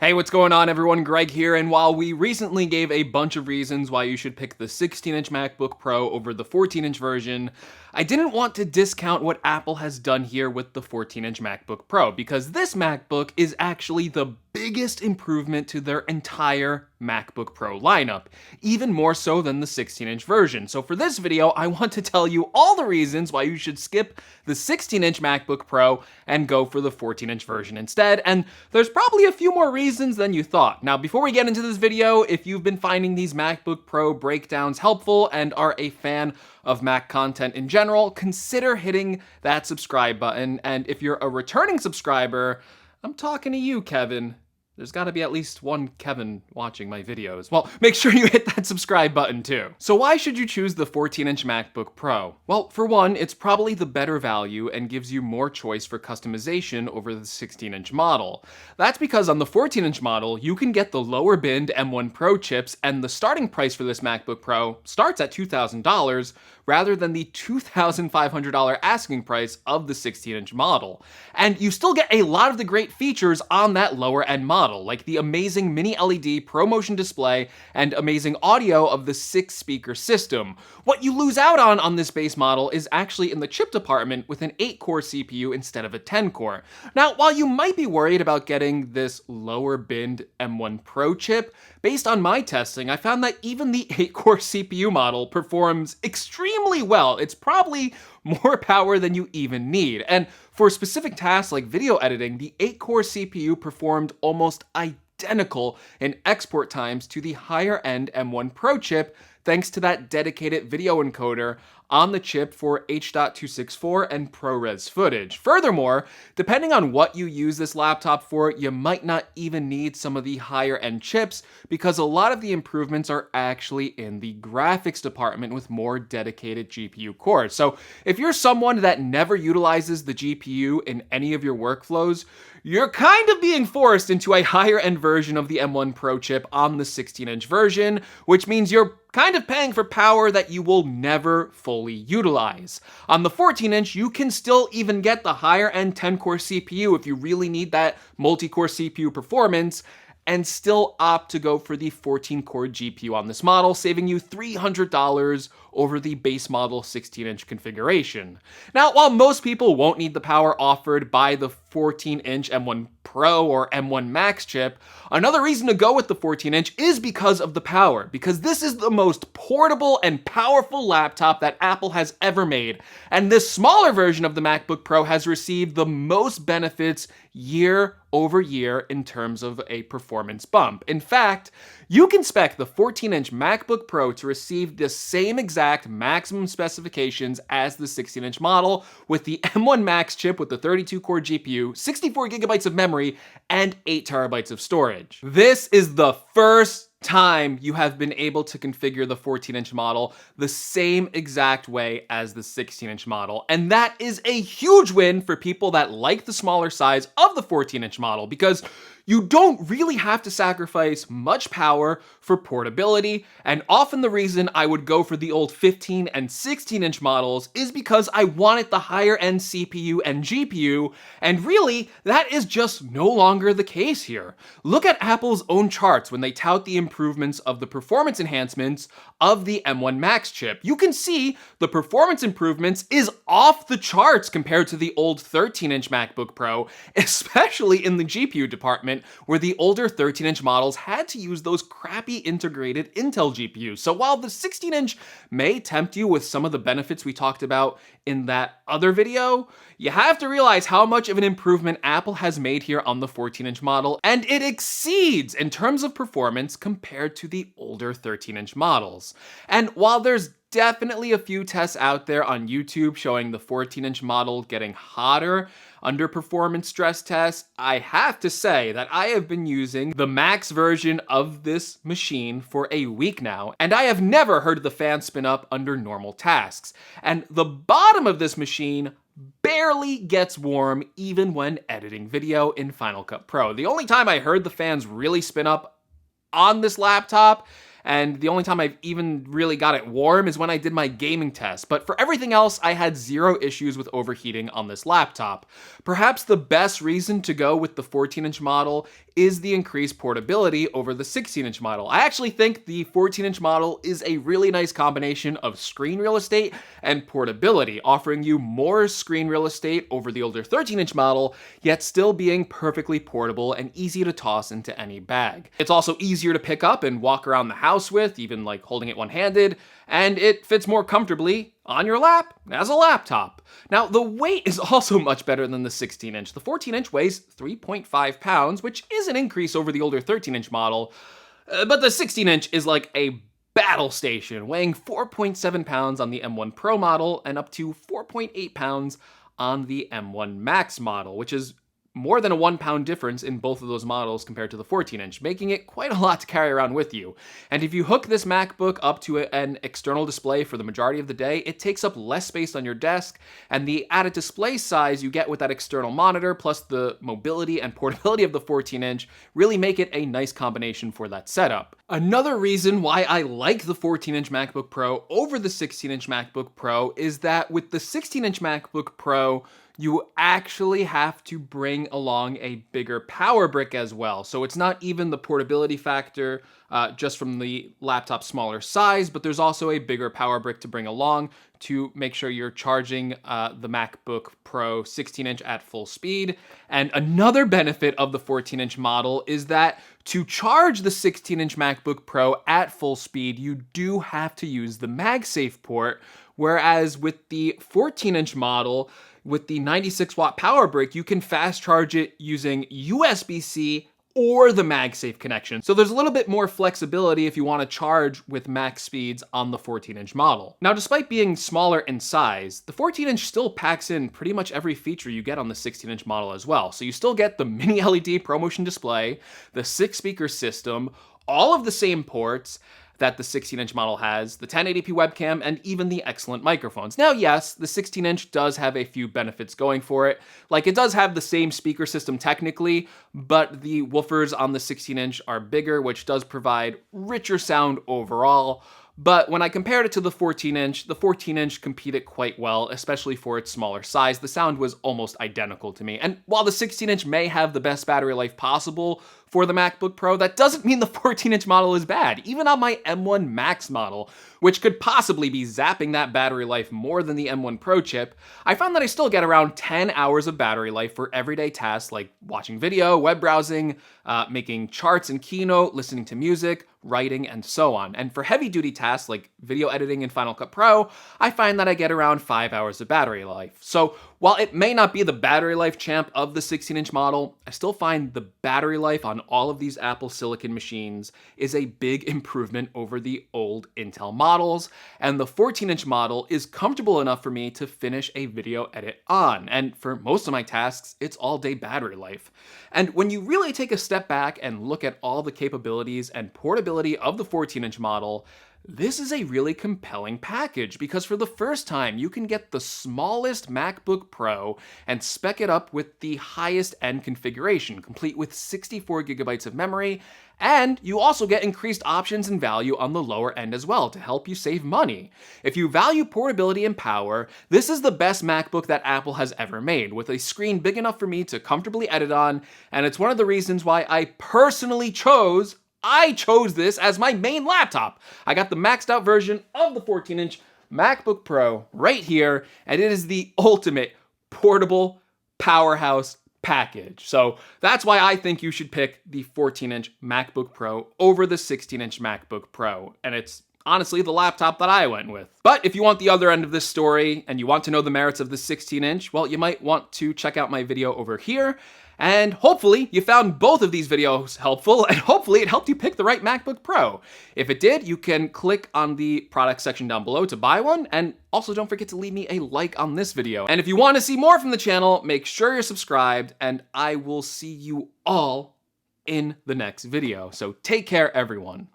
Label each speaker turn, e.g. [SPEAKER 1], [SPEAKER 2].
[SPEAKER 1] Hey, what's going on everyone? Greg here, and while we recently gave a bunch of reasons why you should pick the 16-inch MacBook Pro over the 14-inch version, I didn't want to discount what Apple has done here with the 14-inch MacBook Pro, because this MacBook is actually the biggest improvement to their entire MacBook Pro lineup, even more so than the 16-inch version. So for this video, I want to tell you all the reasons why you should skip the 16-inch MacBook Pro and go for the 14-inch version instead, and there's probably a few more reasons than you thought. Now, before we get into this video, if you've been finding these MacBook Pro breakdowns helpful and are a fan of Mac content in general, consider hitting that subscribe button, and if you're a returning subscriber, I'm talking to you, Kevin. There's gotta be at least one Kevin watching my videos. Well, make sure you hit that subscribe button too. So why should you choose the 14-inch MacBook Pro? Well, for one, it's probably the better value and gives you more choice for customization over the 16-inch model. That's because on the 14-inch model, you can get the lower binned M1 Pro chips, and the starting price for this MacBook Pro starts at $2,000 rather than the $2,500 asking price of the 16-inch model. And you still get a lot of the great features on that lower end model, like the amazing mini LED ProMotion display and amazing audio of the 6-speaker system. What you lose out on this base model is actually in the chip department with an 8-core CPU instead of a 10-core. Now, while you might be worried about getting this lower binned M1 Pro chip, based on my testing, I found that even the 8-core CPU model performs extremely well. It's probably more power than you even need. And for specific tasks like video editing, the 8-core CPU performed almost identical in export times to the higher-end M1 Pro chip, thanks to that dedicated video encoder on the chip for H.264 and ProRes footage. Furthermore, depending on what you use this laptop for, you might not even need some of the higher end chips, because a lot of the improvements are actually in the graphics department with more dedicated GPU cores. So if you're someone that never utilizes the GPU in any of your workflows, you're kind of being forced into a higher end version of the M1 Pro chip on the 16-inch version, which means you're kind of paying for power that you will never fully utilize. On the 14-inch, you can still even get the higher-end 10-core CPU if you really need that multi-core CPU performance, and still opt to go for the 14-core GPU on this model, saving you $300 over the base model 16-inch configuration. Now, while most people won't need the power offered by the 14-inch M1 Pro or M1 Max chip, another reason to go with the 14-inch is because of the power, because this is the most portable and powerful laptop that Apple has ever made, and this smaller version of the MacBook Pro has received the most benefits year over year in terms of a performance bump. In fact, you can spec the 14-inch MacBook Pro to receive the same exact maximum specifications as the 16-inch model, with the M1 Max chip with the 32-core GPU, 64 gigabytes of memory, and 8 terabytes of storage. This is the first time you have been able to configure the 14-inch model the same exact way as the 16-inch model, and that is a huge win for people that like the smaller size of the 14-inch model, because you don't really have to sacrifice much power for portability, and often the reason I would go for the old 15 and 16-inch models is because I wanted the higher-end CPU and GPU, and really, that is just no longer the case here. Look at Apple's own charts when they tout the improvements of the performance enhancements of the M1 Max chip. You can see the performance improvements is off the charts compared to the old 13-inch MacBook Pro, especially in the GPU department, where the older 13-inch models had to use those crappy integrated Intel GPUs. So while the 16-inch may tempt you with some of the benefits we talked about in that other video, you have to realize how much of an improvement Apple has made here on the 14-inch model, and it exceeds in terms of performance compared to the older 13-inch models. And while there's definitely a few tests out there on YouTube showing the 14-inch model getting hotter under performance stress tests, I have to say that I have been using the Max version of this machine for a week now, and I have never heard the fan spin up under normal tasks. And the bottom of this machine barely gets warm even when editing video in Final Cut Pro. The only time I heard the fans really spin up on this laptop, and the only time I've even really got it warm, is when I did my gaming test. But for everything else, I had zero issues with overheating on this laptop. Perhaps the best reason to go with the 14-inch model is the increased portability over the 16-inch model. I actually think the 14-inch model is a really nice combination of screen real estate and portability, offering you more screen real estate over the older 13-inch model, yet still being perfectly portable and easy to toss into any bag. It's also easier to pick up and walk around the house with, even like holding it one-handed, and it fits more comfortably on your lap as a laptop. Now, the weight is also much better than the 16-inch. The 14-inch weighs 3.5 pounds, which is an increase over the older 13-inch model, but the 16-inch is like a battle station, weighing 4.7 pounds on the M1 Pro model and up to 4.8 pounds on the M1 Max model, which is more than a 1 pound difference in both of those models compared to the 14-inch, making it quite a lot to carry around with you. And if you hook this MacBook up to an external display for the majority of the day, it takes up less space on your desk, and the added display size you get with that external monitor, plus the mobility and portability of the 14-inch, really make it a nice combination for that setup. Another reason why I like the 14-inch MacBook Pro over the 16-inch MacBook Pro is that with the 16-inch MacBook Pro, you actually have to bring along a bigger power brick as well. So it's not even the portability factor just from the laptop's smaller size, but there's also a bigger power brick to bring along to make sure you're charging the MacBook Pro 16-inch at full speed. And another benefit of the 14-inch model is that to charge the 16-inch MacBook Pro at full speed, you do have to use the MagSafe port, whereas with the 14-inch model, with the 96-watt power brick, you can fast charge it using USB-C or the MagSafe connection. So there's a little bit more flexibility if you want to charge with max speeds on the 14-inch model. Now, despite being smaller in size, the 14-inch still packs in pretty much every feature you get on the 16-inch model as well. So you still get the mini LED ProMotion display, the 6-speaker system, all of the same ports that the 16-inch model has, the 1080p webcam, and even the excellent microphones. Now, yes, the 16-inch does have a few benefits going for it. Like, it does have the same speaker system technically, but the woofers on the 16-inch are bigger, which does provide richer sound overall. But when I compared it to the 14-inch competed quite well, especially for its smaller size. The sound was almost identical to me. And while the 16-inch may have the best battery life possible for the MacBook Pro, that doesn't mean the 14-inch model is bad. Even on my M1 Max model, which could possibly be zapping that battery life more than the M1 Pro chip, I found that I still get around 10 hours of battery life for everyday tasks like watching video, web browsing, making charts in Keynote, listening to music, writing, and so on. And for heavy-duty tasks like video editing in Final Cut Pro, I find that I get around 5 hours of battery life. So while it may not be the battery life champ of the 16-inch model, I still find the battery life on all of these Apple Silicon machines is a big improvement over the old Intel models, and the 14-inch model is comfortable enough for me to finish a video edit on. And for most of my tasks, it's all-day battery life. And when you really take a step back and look at all the capabilities and portability of the 14-inch model, this is a really compelling package because for the first time, you can get the smallest MacBook Pro and spec it up with the highest end configuration, complete with 64 gigabytes of memory, and you also get increased options and value on the lower end as well to help you save money. If you value portability and power, this is the best MacBook that Apple has ever made, with a screen big enough for me to comfortably edit on, and it's one of the reasons why I personally chose this as my main laptop. I got the maxed out version of the 14-inch MacBook Pro right here, and it is the ultimate portable powerhouse package. So that's why I think you should pick the 14-inch MacBook Pro over the 16-inch MacBook Pro. And it's honestly the laptop that I went with. But if you want the other end of this story and you want to know the merits of the 16-inch, well, you might want to check out my video over here. And hopefully you found both of these videos helpful, and hopefully it helped you pick the right MacBook Pro. If it did, you can click on the product section down below to buy one, and also don't forget to leave me a like on this video. And if you want to see more from the channel, make sure you're subscribed, and I will see you all in the next video. So take care, everyone.